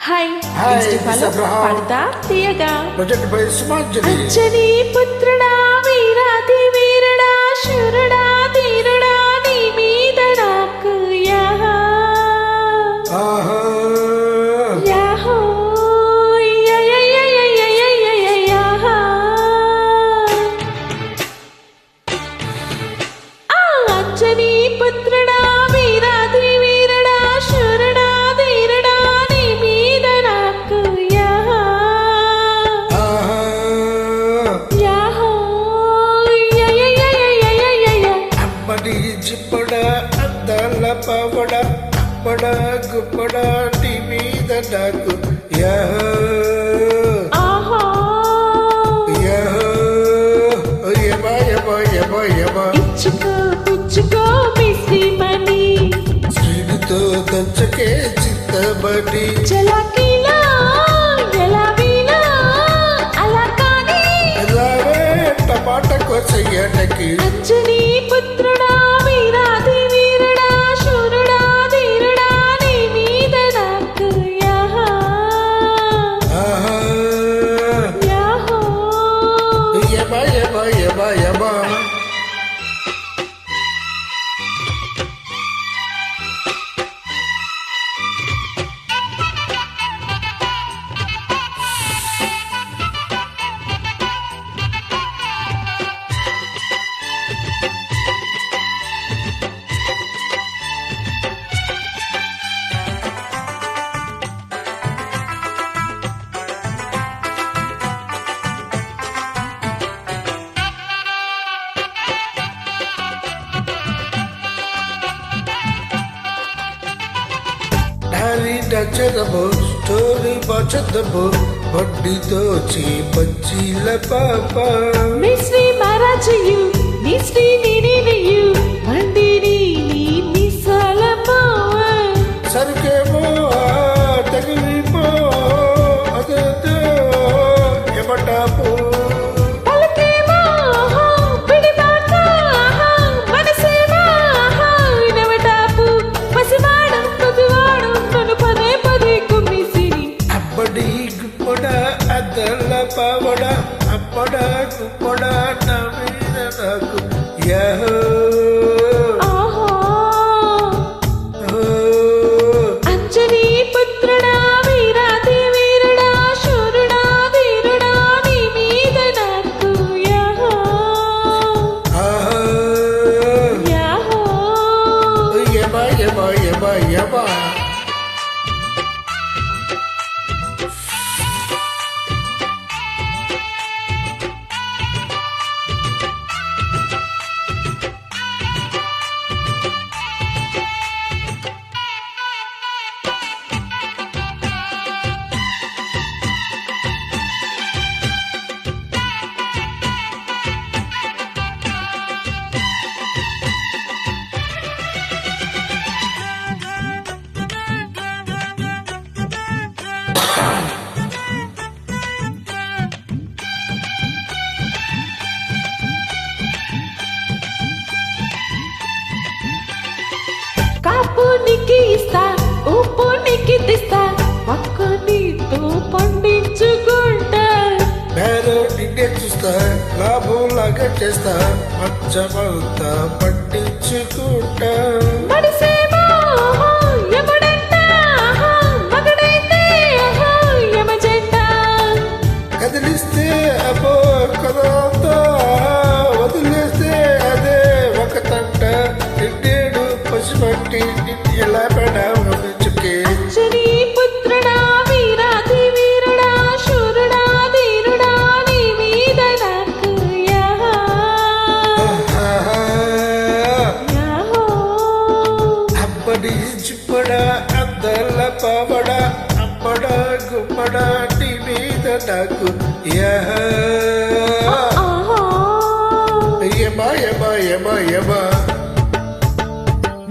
hi పాడతా తీయగా అంజనీ పుత్రుడా వీరాది వీరుడా శూరుడా ధీరుడా నీ మీద నాకు యాహో యాహో యాహో అంజనీ పుత్రుడా వీరాది వీరుడా శూరుడా ధీరుడా నీ మీద నాకు యాహో యాహో అమ్మడి జిప్పడా అద్దాల పవడ అప్పడ గుప్పడ నీ మీద నాకు యాహో యాహో యమా యమా యమా యమా ఇచ్చుకో పుచ్చుకో మిశ్రీమణి శ్రీనితో దంచకే చిత్తబడి చలాకీలా ఎలావీలా అలా కానీ రావే టమాటా కోసయ్యటకి అంజనీ పుత్రుడా వీరాది వీరుడా శూరుడా ధీరుడా నీ మీద నాకు యాహో ఆహా యాహో యమా యమా యమా యమా డాలి డచ్చదము స్టోరీ బచ్చదము వడ్డీతో బజ్జీల పాప మిశ్రీ మహారాజయ్యు నీ శ్రీనినియు మండిని నీ మిసాల మావ సరుకేమో తగిలిపో అదో ఎమటాపు పలకేమో పిడిబాక మనసేమో నవటాపు పసివాడు పసివాడు నన్ను పదే పదే కుమ్మిసిరి అప్పడి గుప్పడ అద్దల పవడ అప్పడ గుప్పడ నా మీద నాకు యహో ఆహో అంజనీ పుత్రుడా వీరాది వీరుడా శూరుడా ధీరుడా నీ మీద నాకు యాహో ఆహా యాహో యమా యమా యమా యమా కాపు నీకి ఇస్తా ఉప్పు నీకి తెస్తా ఒక్క నీతో పండించుకుంటా నేను నిన్నే చూస్తా లాభంలాగా చేస్తా మంచమంతా పట్టించుకుంటా మడిసేమో ఎముడంట మగడైతే యమజంట కదిలిస్తే అబ్బో కదంతా వదిలేస్తే అదే ఒక తంట నిన్నేడు పసిపట్టి నిన్ను ఎలా పెడచుకే అంజనీ పుత్రుడా వీరాది వీరుడా శూరుడా ధీరుడా నీ మీద నాకు యాహో యాహో అప్పడి చిప్పడ అద్దల పవడ అప్పడ గుప్పడ నీ మీద నాకు యహో ఆహో యమా యమా యమా యమా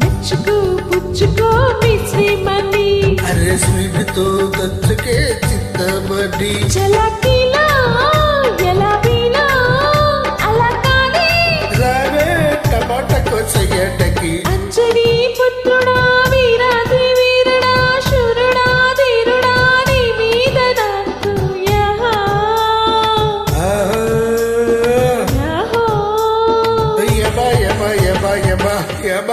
మెచ్చుకో పుచ్చుకో మిశ్రీమణి అరే స్వీట్తో దచ్చకే చిత్తబడి చలాకీలా ఎలావీలా అలా కానీ రావే టమాటా కోసయ్యటకి అంజనీ పుత్రుడా వీరాది వీరుడా శూరుడా ధీరుడా యమ